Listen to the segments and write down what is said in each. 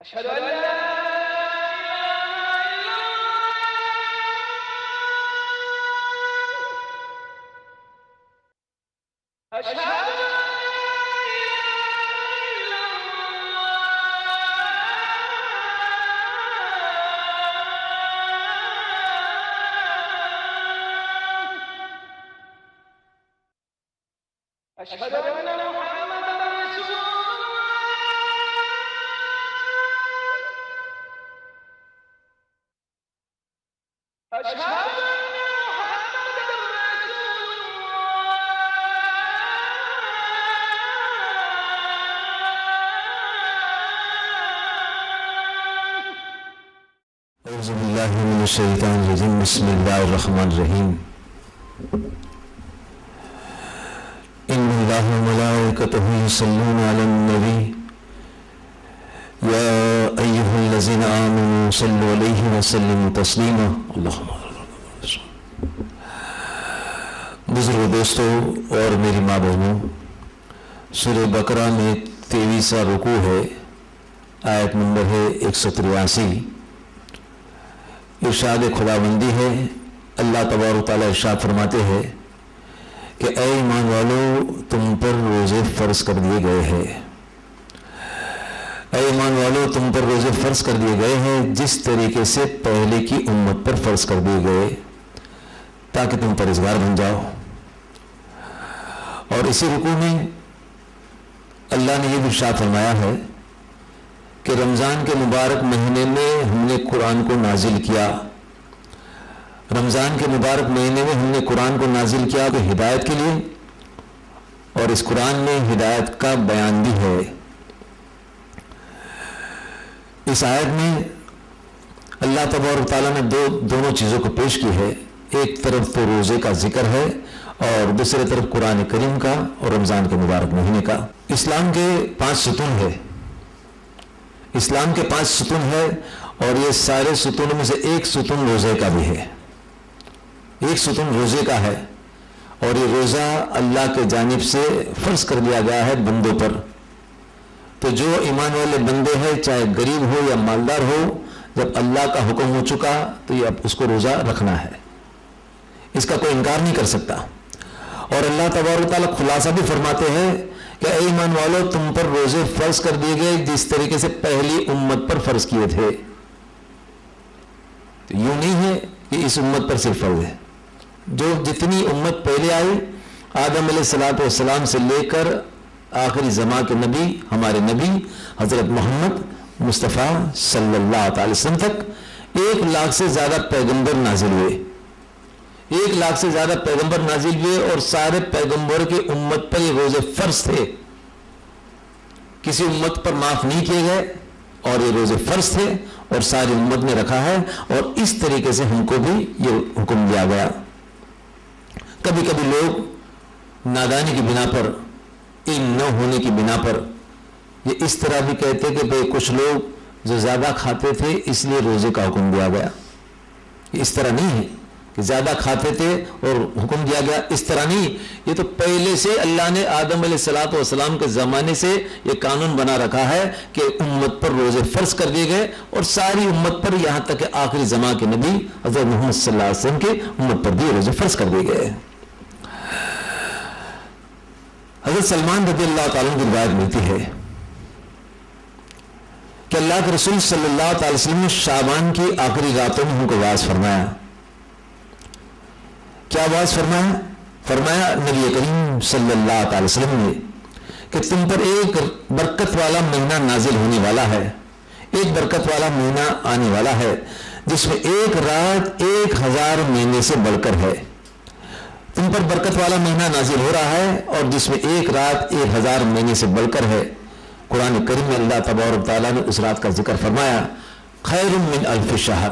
أشهد أن لا أشهد أن محمدا رسول الله أشهد أعوذ بالله من الشيطان الرجيم بسم الله الرحمن الرحيم إن الله وملائكته يصلون على النبي يا أيها الذين آمنوا صلوا عليه وسلموا تسليما اللهم بزرگ دوستو اور میری ماں بہنوں، سورہ بقرہ میں 23واں رکوع ہے، آیت نمبر ہے 183۔ ارشاد خداوندی ہے، اللہ تبارک تعالیٰ ارشاد فرماتے ہیں کہ اے ایمان والو تم پر روزے فرض کر دیے گئے ہیں، اے ایمان والو تم پر روزے فرض کر دیے گئے ہیں جس طریقے سے پہلے کی امت پر فرض کر دیے گئے، تاکہ تم پرہیزگار بن جاؤ۔ اور اسی رکوع میں اللہ نے یہ بھی ارشاد فرمایا ہے کہ رمضان کے مبارک مہینے میں ہم نے قرآن کو نازل کیا، رمضان کے مبارک مہینے میں ہم نے قرآن کو نازل کیا کہ ہدایت کے لیے، اور اس قرآن میں ہدایت کا بیان بھی ہے۔ اس آیت میں اللہ تبارک تعالیٰ نے دونوں چیزوں کو پیش کی ہے، ایک طرف تو روزے کا ذکر ہے اور دوسری طرف قرآن کریم کا اور رمضان کے مبارک مہینے کا۔ اسلام کے 5 ستون ہے، اسلام کے 5 ستون ہے، اور یہ سارے ستونوں میں سے ایک ستون روزے کا بھی ہے، ایک ستون روزے کا ہے، اور یہ روزہ اللہ کے جانب سے فرض کر دیا گیا ہے بندوں پر۔ تو جو ایمان والے بندے ہیں، چاہے غریب ہو یا مالدار ہو، جب اللہ کا حکم ہو چکا تو یہ اب اس کو روزہ رکھنا ہے، اس کا کوئی انکار نہیں کر سکتا۔ اور اللہ تبارک تعالیٰ خلاصہ بھی فرماتے ہیں کہ اے ایمان والو تم پر روزے فرض کر دیے گئے جس طریقے سے پہلی امت پر فرض کیے تھے۔ تو یوں نہیں ہے کہ اس امت پر صرف فرض ہے، جو جتنی امت پہلے آئی، آدم علیہ السلام سے لے کر آخری زمان کے نبی ہمارے نبی حضرت محمد مصطفیٰ صلی اللہ علیہ وسلم تک 1 لاکھ سے زیادہ پیغمبر نازل ہوئے، 1 لاکھ سے زیادہ پیغمبر نازل ہوئے، اور سارے پیغمبر کی امت پر یہ روزے فرض تھے، کسی امت پر معاف نہیں کیے گئے، اور یہ روزے فرض تھے اور ساری امت نے رکھا ہے، اور اس طریقے سے ہم کو بھی یہ حکم دیا گیا۔ کبھی کبھی لوگ نادانی کی بنا پر، علم نہ ہونے کی بنا پر یہ اس طرح بھی کہتے کہ بھئی کچھ لوگ جو زیادہ کھاتے تھے اس لیے روزے کا حکم دیا گیا۔ یہ اس طرح نہیں ہے کہ زیادہ کھاتے تھے اور حکم دیا گیا، اس طرح نہیں۔ یہ تو پہلے سے اللہ نے آدم علیہ السلام کے زمانے سے یہ قانون بنا رکھا ہے کہ امت پر روزے فرض کر دیے گئے، اور ساری امت پر، یہاں تک کہ آخری زمان کے نبی حضرت محمد صلی اللہ علیہ وسلم کے امت پر بھی روزے فرض کر دیے گئے۔ حضرت سلمان رضی اللہ تعالیٰ کی روایت ملتی ہے کہ اللہ کے رسول صلی اللہ علیہ وسلم نے شعبان کی آخری راتوں میں ہم کو واعظ فرمایا۔ کیا واعظ فرمایا؟ فرمایا نبی کریم صلی اللہ علیہ وسلم نے کہ تم پر ایک برکت والا مہینہ نازل ہونے والا ہے، ایک برکت والا مہینہ آنے والا ہے جس میں ایک رات 1000 مہینے سے بڑھ کر ہے۔ تم پر برکت والا مہینہ نازل ہو رہا ہے اور جس میں ایک رات 1000 مہینے سے بڑھ کر ہے۔ قرآن کریم میں اللہ تبارک تعالیٰ نے اس رات کا ذکر فرمایا، خیر من الف شہر،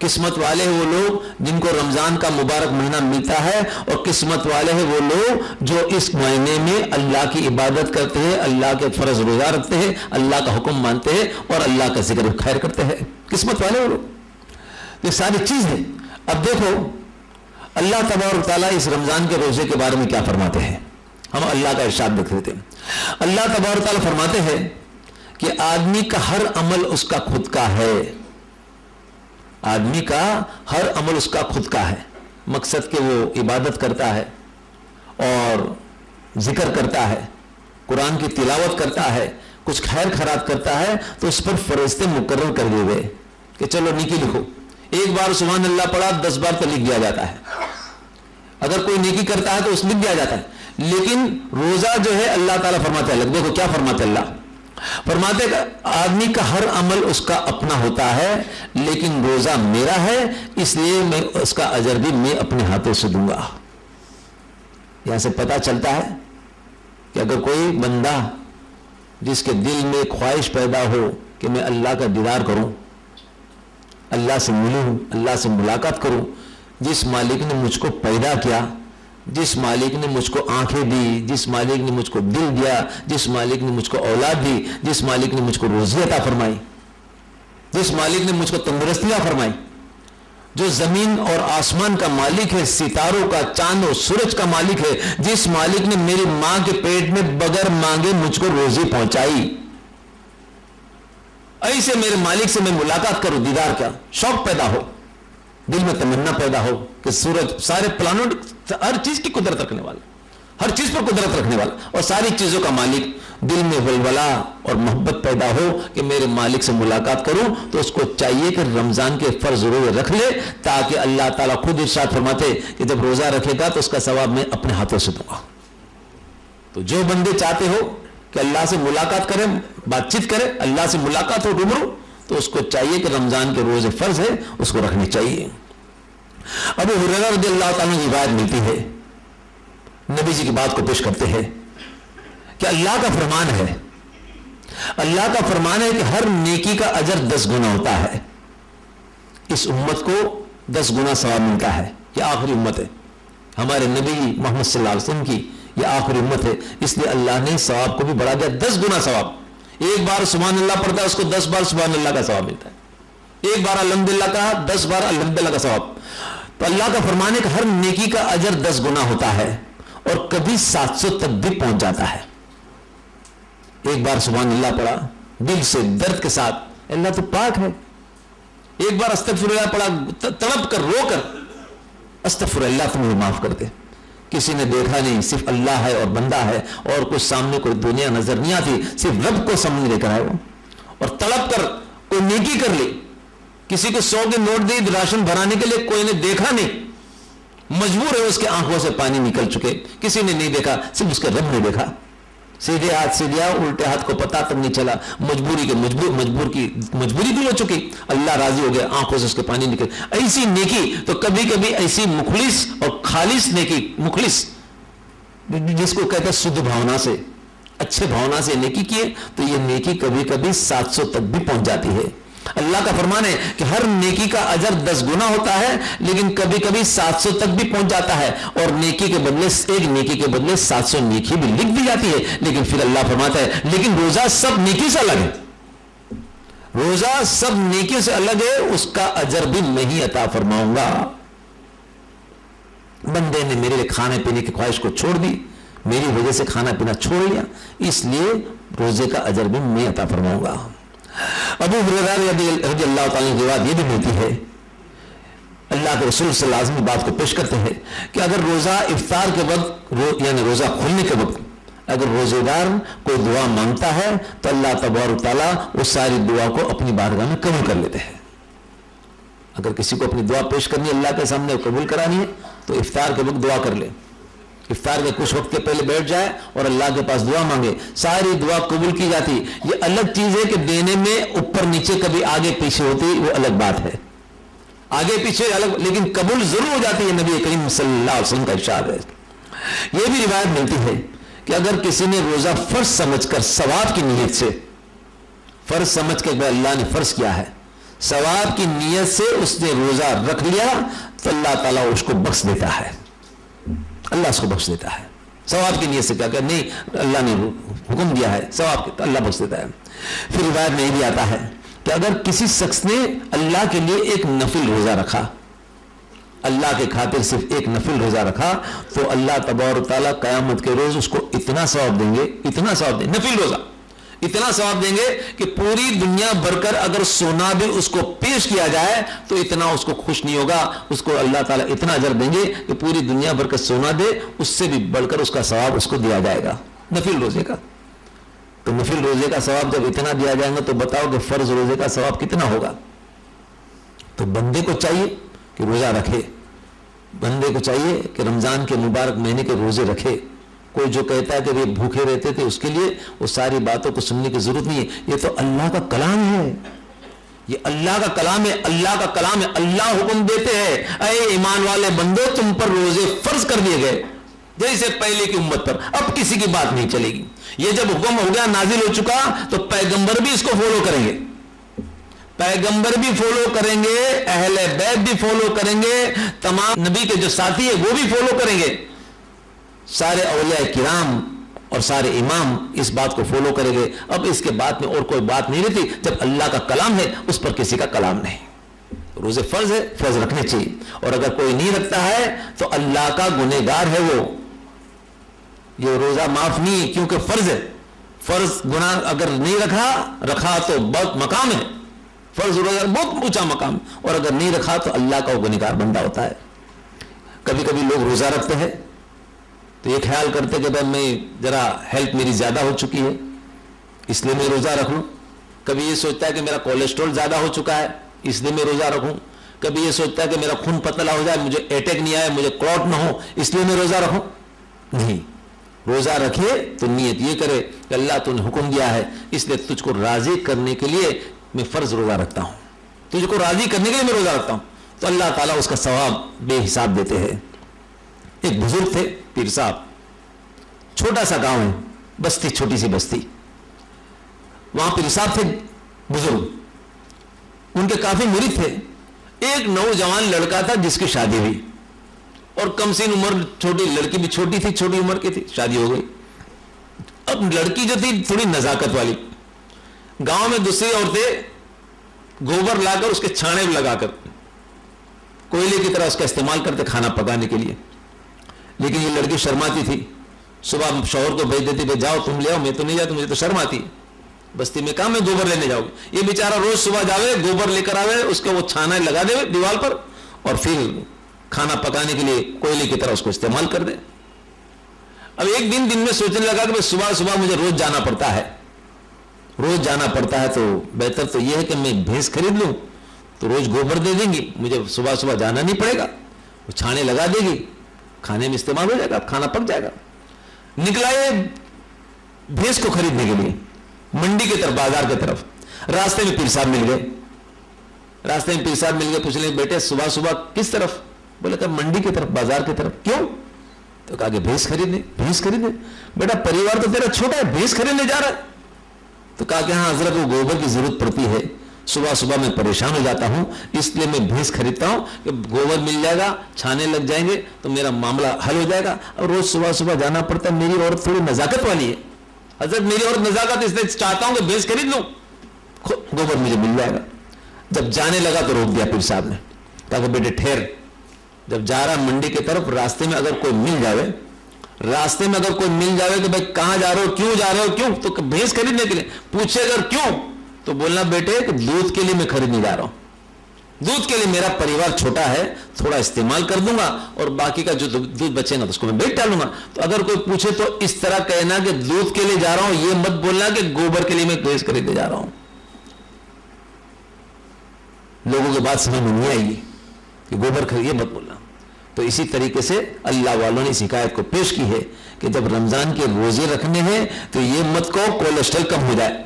قسمت والے ہیں وہ لوگ جن کو رمضان کا مبارک مہینہ ملتا ہے، اور قسمت والے ہیں وہ لوگ جو اس مہینے میں اللہ کی عبادت کرتے ہیں، اللہ کے فرض روزہ رکھتے ہیں، اللہ کا حکم مانتے ہیں اور اللہ کا ذکر خیر کرتے ہیں. قسمت والے وہ لوگ، یہ ساری چیز ہے. اب دیکھو اللہ تبارک و تعالیٰ اس رمضان کے روزے کے بارے میں کیا فرماتے ہیں. ہم اللہ کا ارشاد دیکھ لیتے ہیں. اللہ تبارک و تعالیٰ فرماتے ہیں کہ آدمی کا ہر عمل اس کا خود کا ہے. آدمی کا ہر عمل اس کا خود کا ہے. مقصد کہ وہ عبادت کرتا ہے اور ذکر کرتا ہے، قرآن کی تلاوت کرتا ہے، کچھ خیر خیرات کرتا ہے، تو اس پر فرشتے مقرر کر دیے گئے کہ چلو نیکی لکھو. ایک بار سبحان اللہ پڑھا 10 بار تو لکھ دیا جاتا ہے. اگر کوئی نیکی کرتا ہے تو اس لکھ دیا جاتا ہے. لیکن روزہ جو ہے اللہ تعالیٰ فرماتے ہیں، دیکھو کیا فرماتے اللہ، فرماتے کہ آدمی کا ہر عمل اس کا اپنا ہوتا ہے، لیکن روزہ میرا ہے، اس لیے میں اس کا اجر بھی میں اپنے ہاتھوں سے دوں گا. یہاں سے پتہ چلتا ہے کہ اگر کوئی بندہ جس کے دل میں خواہش پیدا ہو کہ میں اللہ کا دیدار کروں، اللہ سے ملوں، اللہ سے ملاقات کروں، جس مالک نے مجھ کو پیدا کیا، جس مالک نے مجھ کو آنکھیں دی، جس مالک نے مجھ کو دل دیا، جس مالک نے مجھ کو اولاد دی، جس مالک نے مجھ کو روزی عطا فرمائی، جس مالک نے مجھ کو تندرستیاں فرمائی، جو زمین اور آسمان کا مالک ہے، ستاروں کا، چاند اور سورج کا مالک ہے، جس مالک نے میری ماں کے پیٹ میں بغیر مانگے مجھ کو روزی پہنچائی، ایسے میرے مالک سے میں ملاقات کروں، دیدار کیا، شوق پیدا ہو، دل میں تمنا پیدا ہو کہ سورج، سارے پلانٹ، ہر چیز کی قدرت رکھنے والا، ہر چیز پر قدرت رکھنے والا اور ساری چیزوں کا مالک، دل میں ولولہ اور محبت پیدا ہو کہ میرے مالک سے ملاقات کروں، تو اس کو چاہیے کہ رمضان کے فرض ضرور رکھ لے، تاکہ اللہ تعالیٰ خود ارشاد فرماتے کہ جب روزہ رکھے گا تو اس کا ثواب میں اپنے ہاتھوں سے دوں گا. تو جو بندے چاہتے ہو کہ اللہ سے ملاقات کریں، بات چیت کرے، اللہ سے ملاقات ہو روبرو، تو اس کو چاہیے کہ رمضان کے روزے فرض ہے اس کو رکھنے چاہیے. ابو ہریرہ رضی اللہ تعالیٰ کی روایت ملتی ہے، نبی جی کی بات کو پیش کرتے ہیں کہ اللہ کا فرمان ہے، اللہ کا فرمان ہے کہ ہر نیکی کا اجر 10 گنا ہوتا ہے. اس امت کو 10 گنا ثواب ملتا ہے. یہ آخری امت ہے، ہمارے نبی محمد صلی اللہ علیہ وسلم کی یہ آخری امت ہے، اس لیے اللہ نے ثواب کو بھی بڑھا دیا. 10 گنا ثواب. ایک بار سبحان اللہ پڑھتا ہے اس کو 10 بار سبحان اللہ کا ثواب ملتا ہے. ایک بار الحمدللہ کہا 10 بار الحمدللہ کا ثواب. تو اللہ کا فرمان ہے کہ ہر نیکی کا اجر 10 گنا ہوتا ہے اور کبھی 700 تک بھی پہنچ جاتا ہے. ایک بار سبحان اللہ پڑھا دل سے درد کے ساتھ، اللہ تو پاک ہے. ایک بار استغفر اللہ پڑھا تڑپ کر رو کر، استغفر اللہ تم مجھے معاف کر دے. کسی نے دیکھا نہیں، صرف اللہ ہے اور بندہ ہے اور کچھ سامنے کوئی دنیا نظر نہیں آتی، صرف رب کو سامنے لے کر آئے وہ، اور تڑپ کر کوئی نیکی کر لی. کسی کو 100 کے نوٹ دی راشن بھرانے کے لیے، کوئی نے دیکھا نہیں، مجبور ہے، اس کے آنکھوں سے پانی نکل چکے، کسی نے نہیں دیکھا، صرف اس کے رب نے دیکھا. سیدھے ہاتھ سے دیا، الٹے ہاتھ کو پتا تک نہیں چلا، مجبوری بھی ہو چکی، اللہ راضی ہو گیا، آنکھوں سے اس کے پانی نکل. ایسی نیکی تو کبھی کبھی ایسی مخلص اور خالص نیکی، مخلص جس کو کہتے ہیں شدھ بھاونا سے، اچھے بھاونا سے نیکی کیے تو یہ نیکی کبھی کبھی 700 تک بھی پہنچ جاتی ہے. اللہ کا فرمان ہے کہ ہر نیکی کا اجر 10 گنا ہوتا ہے، لیکن کبھی کبھی 700 تک بھی پہنچ جاتا ہے، اور نیکی کے بدلے، ایک نیکی کے بدلے 700 نیکی بھی لکھ دی جاتی ہے. لیکن پھر اللہ فرماتا ہے لیکن روزہ سب نیکی سے الگ ہے، روزہ سب نیکی سے الگ ہے، اس کا اجر بھی میں ہی عطا فرماؤں گا. بندے نے میرے لیے کھانے پینے کی خواہش کو چھوڑ دی، میری وجہ سے کھانا پینا چھوڑ لیا، اس لیے روزے کا اجر بھی میں عطا فرماؤں گا. ابو ہریرہ رضی اللہ تعالیٰ کی روایت یہ بھی ملتی ہے، اللہ کے رسول صلی اللہ علیہ وسلم بات کو پیش کرتے ہیں کہ اگر روزہ افطار کے وقت، یعنی روزہ کھلنے کے وقت اگر روزے دار کوئی دعا مانگتا ہے تو اللہ تبارک و تعالیٰ اس ساری دعا کو اپنی بارگاہ میں قبول کر لیتے ہیں. اگر کسی کو اپنی دعا پیش کرنی ہے، اللہ کے سامنے قبول کرانی ہے، تو افطار کے وقت دعا کر لے. افطار کے کچھ وقت کے پہلے بیٹھ جائے اور اللہ کے پاس دعا مانگے، ساری دعا قبول کی جاتی. یہ الگ چیز ہے کہ دینے میں اوپر نیچے کبھی آگے پیچھے ہوتی، وہ الگ بات ہے، آگے پیچھے الگ، لیکن قبول ضرور ہو جاتی ہے. نبی کریم صلی اللہ علیہ وسلم کا ارشاد ہے. یہ بھی روایت ملتی ہے کہ اگر کسی نے روزہ فرض سمجھ کر ثواب کی نیت سے، فرض سمجھ کے اللہ نے فرض کیا ہے، ثواب کی نیت سے اس نے روزہ رکھ لیا تو اللہ تعالیٰ اس کو بخش دیتا ہے، اللہ اس کو بخش دیتا ہے ثواب کی نیت سے، کیا کہ نہیں اللہ نے حکم دیا ہے ثواب کے، تو اللہ بخش دیتا ہے۔ پھر روایت میں یہ بھی آتا ہے کہ اگر کسی شخص نے اللہ کے لیے ایک نفل روزہ رکھا، اللہ کے خاطر صرف ایک نفل روزہ رکھا، تو اللہ تبارک تعالیٰ قیامت کے روز اس کو اتنا ثواب دیں گے، اتنا ثواب دیں گے، نفل روزہ اتنا ثواب دیں گے کہ پوری دنیا بھر کر اگر سونا بھی اس کو پیش کیا جائے تو اتنا اس کو خوش نہیں ہوگا، اس کو اللہ تعالیٰ اتنا اجر دیں گے کہ پوری دنیا بھر کا سونا دے اس سے بھی بڑھ کر اس کا ثواب اس کو دیا جائے گا نفل روزے کا۔ تو نفل روزے کا ثواب جب اتنا دیا جائے گا تو بتاؤ کہ فرض روزے کا ثواب کتنا ہوگا؟ تو بندے کو چاہیے کہ روزہ رکھے، بندے کو چاہیے کہ رمضان کے مبارک مہینے کے روزے رکھے۔ کوئی جو کہتا ہے کہ وہ بھوکے رہتے تھے، اس کے لیے وہ ساری باتوں کو سننے کی ضرورت نہیں ہے، یہ تو اللہ کا کلام ہے، یہ اللہ کا کلام ہے، اللہ کا کلام ہے۔ اللہ حکم دیتے ہیں اے ایمان والے بندو تم پر روزے فرض کر دیے گئے جیسے پہلے کی امت پر، اب کسی کی بات نہیں چلے گی۔ یہ جب حکم ہو گیا نازل ہو چکا تو پیغمبر بھی اس کو فالو کریں گے، پیغمبر بھی فالو کریں گے، اہل بیت بھی فالو کریں گے، تمام نبی کے جو ساتھی ہیں وہ بھی فالو کریں گے، سارے اولیاء کرام اور سارے امام اس بات کو فالو کریں گے۔ اب اس کے بعد میں اور کوئی بات نہیں رہتی، جب اللہ کا کلام ہے اس پر کسی کا کلام نہیں۔ روزے فرض ہے، فرض رکھنے چاہیے، اور اگر کوئی نہیں رکھتا ہے تو اللہ کا گنہگار ہے وہ، یہ روزہ معاف نہیں ہے کیونکہ فرض ہے۔ فرض گناہ اگر نہیں رکھا تو بہت مقام ہے، فرض روزہ بہت اونچا مقام، اور اگر نہیں رکھا تو اللہ کا وہ گنہگار بندہ ہوتا ہے۔ کبھی کبھی لوگ روزہ رکھتے ہیں تو یہ خیال کرتے کہ بھائی میں ذرا ہیلتھ میری زیادہ ہو چکی ہے اس لیے میں روزہ رکھ لوں، کبھی یہ سوچتا ہے کہ میرا کولیسٹرول زیادہ ہو چکا ہے اس لیے میں روزہ رکھوں، کبھی یہ سوچتا ہے کہ میرا خون پتلا ہو جائے، مجھے اٹیک نہیں آئے، مجھے کلوٹ نہ ہو اس لیے میں روزہ رکھوں۔ نہیں، روزہ رکھے تو نیت یہ کرے کہ اللہ تو نے حکم دیا ہے اس لیے تجھ کو راضی کرنے کے لیے میں فرض روزہ رکھتا ہوں، تجھ کو راضی کرنے کے لیے میں روزہ رکھتا ہوں، تو اللہ تعالیٰ اس کا ثواب بے حساب دیتے ہیں۔ ایک بزرگ تھے پیر صاحب، چھوٹا سا گاؤں ہے، بستی، چھوٹی سی بستی، وہاں پیر صاحب تھے بزرگ، ان کے کافی مرید تھے۔ ایک نوجوان لڑکا تھا جس کی شادی ہوئی، اور کم سن عمر، چھوٹی لڑکی بھی چھوٹی تھی، چھوٹی عمر کی تھی، شادی ہو گئی۔ اب لڑکی جو تھی تھوڑی نزاکت والی، گاؤں میں دوسری عورتیں گوبر لا کر اس کے چھانے لگا کر کوئلے کی طرح اس کا استعمال کرتے کھانا پکانے کے لیے، لیکن یہ لڑکی شرماتی تھی، صبح شوہر کو بھیج دیتی بھائی جاؤ تم لے آؤ، میں تو نہیں جاتا، مجھے تو شرم آتی ہے، بستی میں کہاں میں گوبر لینے جاؤں گی۔ یہ بیچارہ روز صبح جاوے گوبر لے کر آوے، اس کا وہ چھانا لگا دے دیوار پر، اور پھر کھانا پکانے کے لیے کوئلے کی طرح اس کو استعمال کر دے۔ اب ایک دن میں سوچنے لگا کہ صبح صبح مجھے روز جانا پڑتا ہے، روز جانا پڑتا ہے، تو بہتر تو یہ ہے کہ میں بھینس خرید لوں تو روز گوبر دے دیں گی، مجھے صبح صبح جانا نہیں پڑے گا، وہ چھانے لگا دے گی، کھانے میں استعمال ہو جائے گا، کھانا پک جائے گا۔ نکلا یہ بھینس کو خریدنے کے لیے منڈی کی طرف، بازار کی طرف، راستے میں پیر صاحب مل گئے، پوچھ لیں بیٹے صبح صبح کس طرف؟ بولے کہ منڈی کی طرف، بازار کی طرف۔ کیوں؟ تو کہا کہ بھینس خریدنے۔ بیٹا پریوار تو تیرا چھوٹا ہے، بھینس خریدنے جا رہا ہے؟ تو کہا کہ ہاں حضرت وہ گوبر کی ضرورت پڑتی ہے، صبح صبح میں پریشان ہو جاتا ہوں اس لیے میں بھینس خریدتا ہوں کہ گوبر مل جائے گا، چھانے لگ جائیں گے تو میرا معاملہ حل ہو جائے گا، اور روز صبح صبح جانا پڑتا ہے، میری عورت تھوڑی نزاکت والی ہے حضرت، میری عورت نزاکت، اس لیے چاہتا ہوں کہ بھینس خرید لوں، گوبر مجھے مل جائے گا۔ جب جانے لگا تو روک دیا پیر صاحب نے، کہا کہ بیٹے ٹھہر، جب جا رہا منڈی کی طرف راستے میں اگر کوئی مل جاوے کہ بھائی کہاں جا رہے ہو، کیوں جا رہے ہو، کیوں؟ تو بھینس خریدنے کے لیے پوچھے اگر کیوں تو بولنا بیٹے کہ دودھ کے لیے میں خریدنے جا رہا ہوں، دودھ کے لیے میرا پریوار چھوٹا ہے، تھوڑا استعمال کر دوں گا اور باقی کا جو دودھ بچے گا تو اس کو میں بیچ ڈالوں گا۔ تو اگر کوئی پوچھے تو اس طرح کہنا کہ دودھ کے لیے جا رہا ہوں، یہ مت بولنا کہ گوبر کے لیے میں بھینس خریدنے جا رہا ہوں۔ لوگوں کی بات سمجھ میں نہیں آئے گی کہ گوبر خریدے مت بولنا۔ تو اسی طریقے سے اللہ والوں نے اس حکایت کو پیش کی ہے کہ جب رمضان کے روزے رکھنے ہیں تو یہ مت کو کولیسٹرول کم ہو جائے،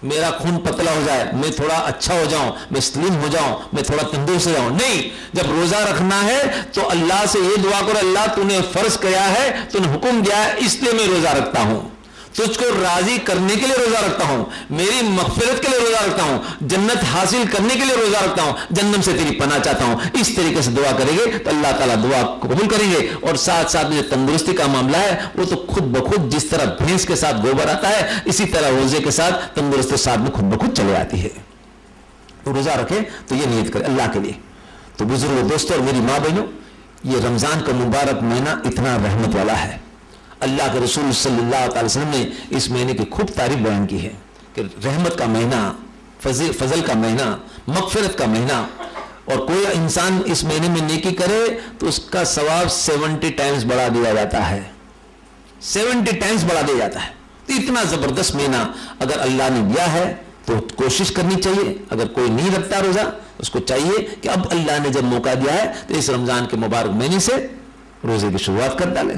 میرا خون پتلا ہو جائے، میں تھوڑا اچھا ہو جاؤں، میں سلیم ہو جاؤں، میں تھوڑا تندرست ہو جاؤں، نہیں، جب روزہ رکھنا ہے تو اللہ سے یہ دعا کرو اللہ تو نے فرض کیا ہے، تو نے حکم دیا ہے اس لیے میں روزہ رکھتا ہوں، تجھ کو راضی کرنے کے لیے روزہ رکھتا ہوں، میری مغفرت کے لیے روزہ رکھتا ہوں، جنت حاصل کرنے کے لیے روزہ رکھتا ہوں، جہنم سے تیری پناہ چاہتا ہوں. اس طریقے سے دعا کریں گے تو اللہ تعالیٰ دعا قبول کریں گے. اور ساتھ ساتھ میں جو تندرستی کا معاملہ ہے وہ تو خود بخود جس طرح بھینس کے ساتھ گوبر آتا ہے اسی طرح روزے کے ساتھ تندرستی ساتھ میں خود بخود چلے آتی ہے. تو روزہ رکھے تو یہ نیت کرے اللہ کے لیے. تو بزرگ دوستوں اور میری ماں بہنوں، یہ رمضان کا مبارک مہینہ اتنا رحمت والا ہے. اللہ کے رسول صلی اللہ علیہ وسلم نے اس مہینے کی خوب تعریف بیان کی ہے کہ رحمت کا مہینہ، فضل کا مہینہ، مغفرت کا مہینہ. اور کوئی انسان اس مہینے میں نیکی کرے تو اس کا ثواب 70 ٹائمز بڑھا دیا جاتا ہے. 70 ٹائمز بڑھا دیا جاتا ہے. تو اتنا زبردست مہینہ اگر اللہ نے دیا ہے تو کوشش کرنی چاہیے. اگر کوئی نہیں رکھتا روزہ اس کو چاہیے کہ اب اللہ نے جب موقع دیا ہے تو اس رمضان کے مبارک مہینے سے روزے کی شروعات کر ڈالے.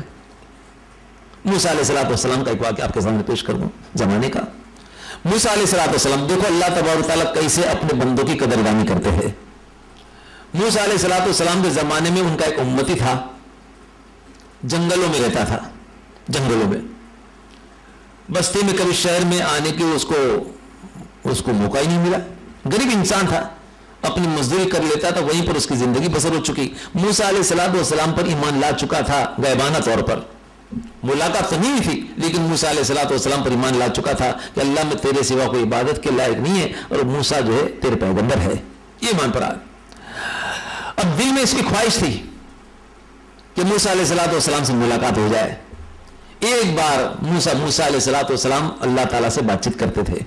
موسیٰ علیہ السلام کا ایک واقعہ آپ کے سامنے پیش کر دوں زمانے کا. موسیٰ علیہ السلام، دیکھو اللہ تبارک تعالیٰ کیسے اپنے بندوں کی قدردانی کرتے ہیں. موسیٰ علیہ السلام کے زمانے میں ان کا ایک امتی تھا، جنگلوں میں رہتا تھا. جنگلوں میں بستی میں کبھی شہر میں آنے کی اس کو موقع ہی نہیں ملا. غریب انسان تھا، اپنی مزدوری کر لیتا تھا، وہیں پر اس کی زندگی بسر ہو چکی. موسیٰ علیہ السلام پر ایمان لا چکا تھا غیبانہ طور پر، ملاقات تو نہیں تھی لیکن موسیٰ علیہ السلام پر ایمان لا چکا تھا کہ اللہ میں تیرے سوا کوئی عبادت کے لائق نہیں ہے اور موسیٰ جو ہے تیرے پیغمبر ہے. یہ ایمان پر آ گیا. اب دل میں اس کی خواہش تھی کہ موسیٰ علیہ السلام سے ملاقات ہو جائے. ایک بار موسیٰ علیہ السلام اللہ تعالیٰ سے بات چیت کرتے تھے.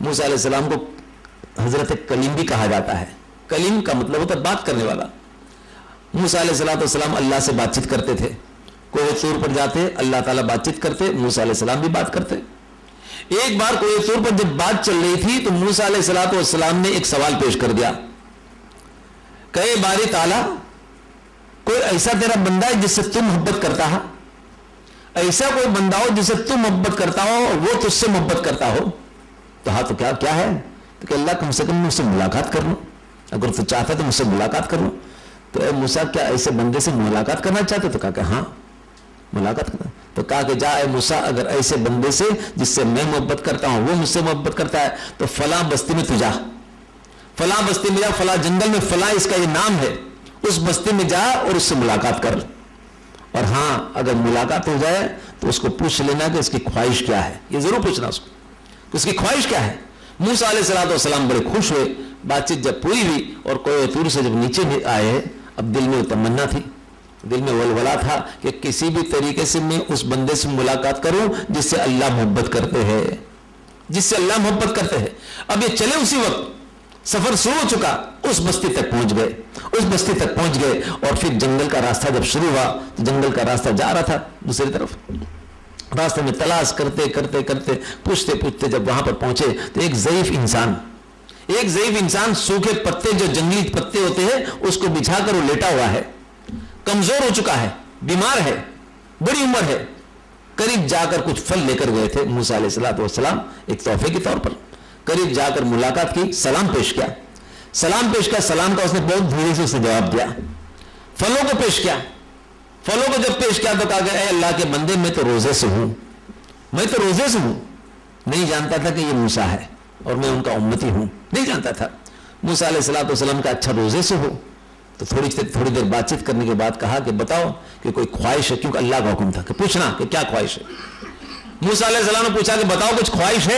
موسیٰ علیہ السلام کو حضرت کلیم بھی کہا جاتا ہے. کلیم کا مطلب ہوتا ہے بات کرنے والا. موسیٰ علیہ السلام اللہ سے بات چیت کرتے تھے. کوہ طور پر جاتے اللہ تعالیٰ بات چیت کرتے، موسیٰ علیہ السلام بھی بات کرتے. ایک بار کوہ طور پر جب بات چل رہی تھی تو موسیٰ علیہ السلام نے ایک سوال پیش کر دیا. کہے باری تعالیٰ، کوئی ایسا تیرا بندہ ہے جس سے تم محبت کرتا ہے؟ ایسا کوئی بندہ ہو جس سے تم محبت کرتا ہو اور وہ تجھ سے محبت کرتا ہو؟ تو ہاں تو کیا ہے؟ تو کہ اللہ کم سے کم مجھ سے ملاقات کر لو، اگر تو چاہتا تو مجھ سے ملاقات کر لو. تو اے موسیٰ کیا ایسے بندے سے ملاقات کرنا چاہتے؟ تو کہا کہ ہاں ملاقات کرنا. تو کہا کہ جا اے موسیٰ، اگر ایسے بندے سے جس سے میں محبت کرتا ہوں وہ مجھ سے محبت کرتا ہے تو فلاں بستی میں تو جا، فلاں بستی میں جا، فلاں جنگل میں، فلاں اس کا یہ نام ہے، اس بستی میں جا اور اس سے ملاقات کر. اور ہاں اگر ملاقات ہو جائے تو اس کو پوچھ لینا کہ اس کی خواہش کیا ہے. یہ ضرور پوچھنا اس کو کہ اس کی خواہش کیا ہے. موسیٰ علیہ السلام بڑے خوش ہوئے. بات چیت جب پوری ہوئی اور کوہ طور سے جب نیچے آئے، اب دل میں تمنا تھی، دل میں ولولہ تھا کہ کسی بھی طریقے سے میں اس بندے سے ملاقات کروں جس سے اللہ محبت کرتے ہیں، جس سے اللہ محبت کرتے ہیں. اب یہ چلے اسی وقت سفر شروع ہو چکا، اس بستی تک پہنچ گئے اور پھر جنگل کا راستہ جب شروع ہوا تو جنگل کا راستہ جا رہا تھا دوسری طرف. راستے میں تلاش کرتے پوچھتے جب وہاں پر پہنچے تو ایک ضعیف انسان سوکھے پتے، جو جنگلی پتے ہوتے ہیں، اس کو بچھا کر وہ لیٹا ہوا ہے، کمزور ہو چکا ہے، بیمار ہے، بڑی عمر ہے. قریب جا کر کچھ پھل لے کر گئے تھے موسیٰ علیہ السلام ایک تحفے کے طور پر. قریب جا کر ملاقات کی، سلام پیش کیا. سلام کا اس نے بہت دھیرے سے اسے جواب دیا. پھلوں کو پیش کیا. پھلوں کو جب پیش کیا تو کہا کہ اے اللہ کے بندے، میں تو روزے سے ہوں. نہیں جانتا تھا کہ یہ موسیٰ ہے اور میں ان کا امتی ہوں، نہیں جانتا تھا. موسیٰ علیہ السلام کا اچھا روزے سے ہو. تو تھوڑی دیر بات چیت کرنے کے بعد کہا کہ بتاؤ کہ کوئی خواہش ہے، کیونکہ اللہ کا حکم تھا کہ پوچھنا کہ کیا خواہش ہے. موسیٰ علیہ السلام نے پوچھا کہ بتاؤ کچھ خواہش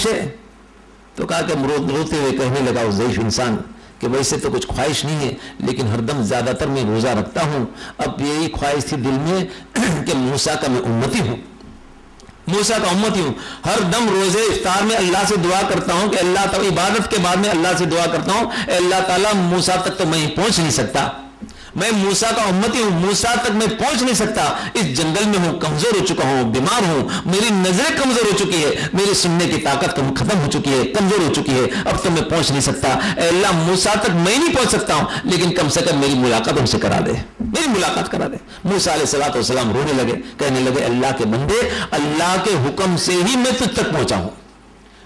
ہے. تو کہا کہ روتے ہوئے کہنے لگا اس ضعیف انسان کہ ویسے تو کچھ خواہش نہیں ہے لیکن ہر دم زیادہ تر میں روزہ رکھتا ہوں. اب یہی خواہش تھی دل میں کہ موسیٰ کا میں امتی ہوں. ہر دم روزے افطار میں اللہ سے دعا کرتا ہوں کہ اللہ تعالیٰ، عبادت کے بعد میں اللہ سے دعا کرتا ہوں اے اللہ تعالیٰ موسیٰ تک تو میں پہنچ نہیں سکتا، میں موسیٰ کا امتی ہوں، موسیٰ تک میں پہنچ نہیں سکتا. اس جنگل میں ہوں، کمزور ہو چکا ہوں، بیمار ہوں، میری نظریں کمزور ہو چکی ہے، میری سننے کی طاقت ختم ہو چکی ہے، کمزور ہو چکی ہے، اب تو میں پہنچ نہیں سکتا. اے اللہ موسیٰ تک میں نہیں پہنچ سکتا ہوں لیکن کم سے کم میری ملاقات ان سے کرا دے، میری ملاقات کرا دے. موسیٰ علیہ السلام رونے لگے، کہنے لگے اللہ کے بندے، اللہ کے حکم سے ہی میں تجھ تک پہنچا ہوں،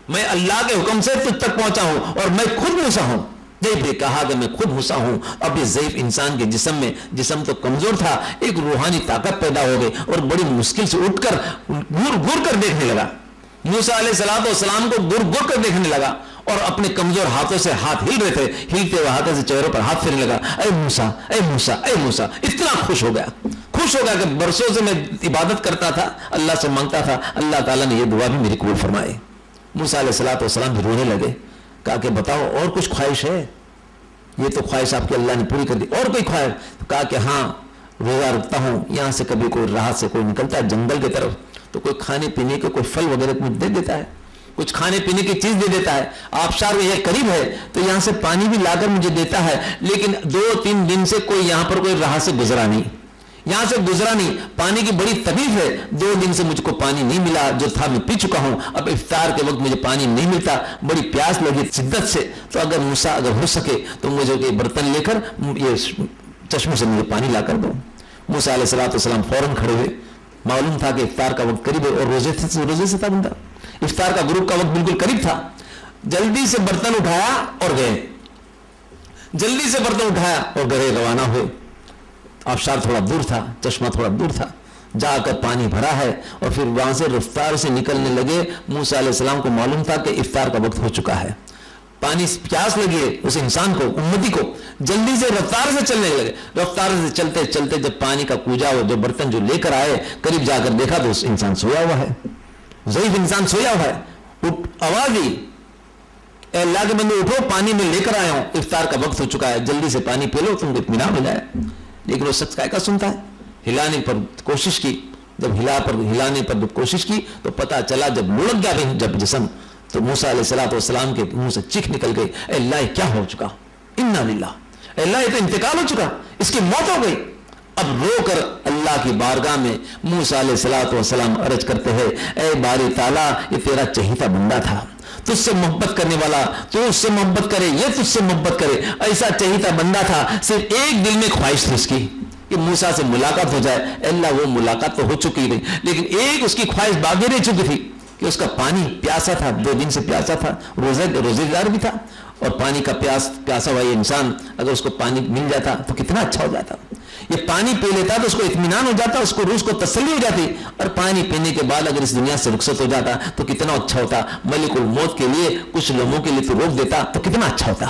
میں اللہ کے حکم سے تجھ تک پہنچا ہوں اور میں خود موسیٰ ہوں. ضعیف نے کہا کہ میں خود موسیٰ ہوں. اب اس ضعیف انسان کے جسم میں، جسم تو کمزور تھا، ایک روحانی طاقت پیدا ہو گئی اور بڑی مشکل سے اٹھ کر گر گر کر دیکھنے لگا. موسیٰ علیہ السلام کو گر گر کر دیکھنے لگا اور اپنے کمزور ہاتھوں سے ہاتھ ہل رہے تھے، ہلتے ہوئے ہاتھوں سے چہروں پر ہاتھ پھیرنے لگا. اے موسیٰ، اے موسیٰ، اے موسیٰ. اتنا خوش ہو گیا کہ برسوں سے میں عبادت کرتا تھا، اللہ سے مانگتا تھا، اللہ تعالیٰ نے یہ دعا بھی میری قبول فرمائے. موسیٰ علیہ السلام بھی رونے لگے. کہا کہ بتاؤ اور کچھ خواہش ہے؟ یہ تو خواہش آپ کی اللہ نے پوری کر دی، اور کوئی خواہش؟ کہا کہ ہاں، روزہ رکھتا ہوں، یہاں سے کبھی کوئی راہ سے کوئی نکلتا ہے جنگل کی طرف تو کوئی کھانے پینے کے کوئی پھل وغیرہ مجھے دے دیتا ہے، کچھ کھانے پینے کی چیز دے دیتا ہے. آبشار یہ قریب ہے تو یہاں سے پانی بھی لا کر مجھے دیتا ہے، لیکن 2-3 دن سے کوئی یہاں پر کوئی راہ سے گزرا نہیں، یہاں سے گزرا نہیں. پانی کی بڑی تکلیف ہے، 2 دن سے مجھ کو پانی نہیں ملا، جو تھا میں پی چکا ہوں. اب افطار کے وقت مجھے پانی نہیں ملتا، بڑی پیاس لگی شدت سے. تو اگر موسیٰ اگر ہو سکے تو مجھے یہ برتن لے کر یہ چشمے سے مجھے پانی لا کر دو. موسیٰ علیہ السلام فوراً کھڑے ہوئے. معلوم تھا کہ افطار کا وقت قریب ہے اور روزے سے تھا بندہ، افطار کا گروپ کا وقت بالکل قریب تھا. جلدی سے برتن اٹھایا اور گئے، جلدی سے برتن اٹھایا اور گھر روانہ ہوئے. آبشار تھوڑا دور تھا، چشمہ تھوڑا دور تھا، جا کر پانی بھرا ہے اور پھر وہاں سے رفتار سے نکلنے لگے. موسیٰ علیہ السلام کو معلوم تھا کہ افطار کا وقت ہو چکا ہے، پانی پیاس لگی ہے اس انسان کو، امتی کو. جلدی سے رفتار سے چلنے لگے. رفتار سے چلتے چلتے جب پانی کا کوجا ہو، جو برتن جو لے کر آئے، قریب جا کر دیکھا تو اس انسان سویا ہوا ہے، ضعیف انسان سویا ہوا ہے. آواز دی، اے اللہ کے بندے اٹھو، پانی میں لے کر آیا ہوں، افطار کا وقت ہو چکا ہے، جلدی سے پانی پی لو، تم کو اطمینان ہو جائے. لیکن وہ شخص کا سنتا ہے. ہلانے پر کوشش کی، جب ہلانے پر جب کوشش کی تو پتا چلا جب لڑک گیا جب جسم تو موسیٰ علیہ السلام کے منہ سے چیخ نکل گئی، اے اللہ یہ کیا ہو چکا، انا للہ، اے اللہ یہ تو انتقال ہو چکا، اس کی موت ہو گئی. اب رو کر اللہ کی بارگاہ میں موسیٰ علیہ السلام عرض کرتے ہیں، اے باری تعالیٰ یہ تیرا چہیتا بندہ تھا، تجھ سے محبت کرنے والا، تو اس سے محبت کرے، یہ تجھ سے محبت کرے، ایسا چہیتا بندہ تھا. صرف ایک دل میں خواہش تھی اس کی کہ موسیٰ سے ملاقات ہو جائے. اللہ وہ ملاقات تو ہو چکی تھی، لیکن ایک اس کی خواہش باقی رہ چکی تھی کہ اس کا پانی پیاسا تھا، 2 دن سے پیاسا تھا، روزے دار بھی تھا. اور پانی کا پیاسا ہوا یہ انسان اگر اس کو پانی مل جاتا تو کتنا اچھا ہو جاتا. یہ پانی پی لیتا تو اس کو اطمینان ہو جاتا، اس کو روح کو تسلی ہو جاتی. اور پانی پینے کے بعد اگر اس دنیا سے رخصت ہو جاتا تو کتنا اچھا ہوتا. ملک الموت کے لیے کچھ لمحوں کے لیے تو روک دیتا تو کتنا اچھا ہوتا،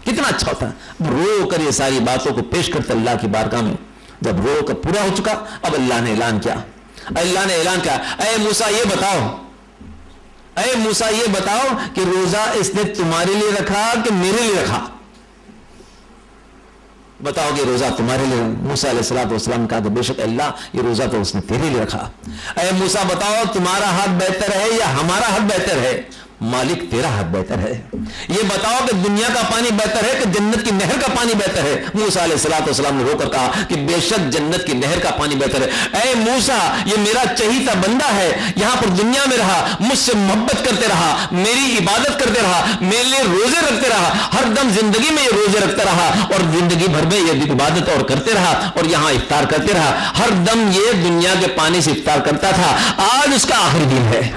کتنا اچھا ہوتا. رو کر یہ ساری باتوں کو پیش کرتے اللہ کی بارگاہ میں. جب رو کر پورا ہو چکا، اب اللہ نے اعلان کیا، اے موسیٰ یہ بتاؤ، اے موسیٰ یہ بتاؤ کہ روزہ اس نے تمہارے لیے رکھا کہ میرے لیے رکھا؟ بتاؤ کہ روزہ تمہارے لیے. موسیٰ علیہ السلام نے کہا کہ بے شک اللہ یہ روزہ تو اس نے تیرے لیے رکھا. اے موسیٰ بتاؤ تمہارا حق بہتر ہے یا ہمارا حق بہتر ہے؟ مالک تیرا حق بہتر ہے. یہ بتاؤ کہ دنیا کا پانی بہتر ہے کہ جنت کی نہر کا پانی بہتر ہے؟ موسیٰ علیہ السلام نے رو کر کہا کہ بے شک جنت کی نہر کا پانی بہتر ہے. اے موسیٰ یہ میرا چہیتا بندہ ہے، یہاں پر دنیا میں رہا، مجھ سے محبت کرتے رہا، میری عبادت کرتے رہا، میرے لیے روزے رکھتے رہا، ہر دم زندگی میں یہ روزے رکھتا رہا اور زندگی بھر میں یہ عبادت اور کرتے رہا اور یہاں افطار کرتے رہا. ہر دم یہ دنیا کے پانی سے افطار کرتا تھا. آج اس کا آخری دن ہے،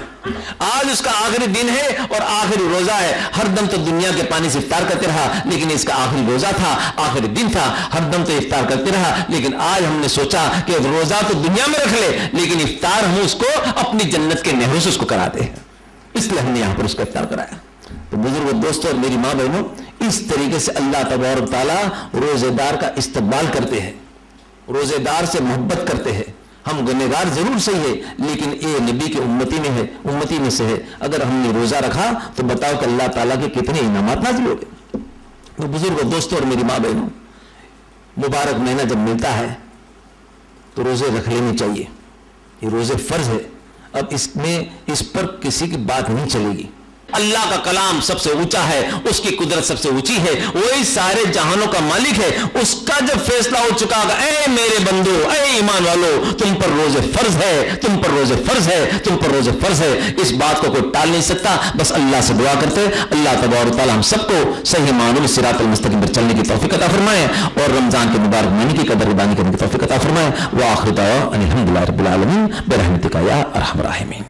آج اس کا آخری دن ہے اور آخری روزہ ہے. ہر دم تو دنیا کے پانی سے افطار کرتے رہا لیکن اس کا آخری روزہ تھا، آخری دن تھا. ہر دم تو افطار کرتے رہا لیکن آج ہم نے سوچا کہ روزہ تو دنیا میں رکھ لے لیکن افطار ہم اس کو اپنی جنت کے نہروں سے اس کو کراتے ہیں، اس لیے ہم نے یہاں پر اس کا افطار کرایا. تو بزرگ دوستوں اور میری ماں بہنوں، اس طریقے سے اللہ تبارک تعالیٰ روزے دار کا استقبال کرتے ہیں، روزے دار سے محبت کرتے ہیں. ہم گنہگار ضرور صحیح ہے لیکن یہ نبی کے امتی میں سے ہے. اگر ہم نے روزہ رکھا تو بتاؤ کہ اللہ تعالیٰ کے کتنے انعامات نازل ہو گئے. تو بزرگوں دوستوں اور میری ماں بہنوں، مبارک مہینہ جب ملتا ہے تو روزے رکھ لینے چاہیے. یہ روزے فرض ہے. اب اس پر کسی کی بات نہیں چلے گی. اللہ کا کلام سب سے اونچا ہے، اس کی قدرت سب سے اونچی ہے، وہی سارے جہانوں کا مالک ہے. اس کا جب فیصلہ ہو چکا کہ اے میرے بندو، اے ایمان والو، تم پر روزے فرض ہے، تم پر روزے فرض ہے، تم پر روزے فرض ہے. اس بات کو کوئی ٹال نہیں سکتا. بس اللہ سے دعا کرتے اللہ تبارک و تعالی ہم سب کو صحیح معنوں میں صراط المستقیم پر چلنے کی توفیق عطا فرمائے اور رمضان کے مبارک مہینے کی قدر دانی کرنے کی توفیق عطا فرمائے. وآخر دعوانا الحمدللہ رب العالمین برحمتک یا ارحم الراحمین.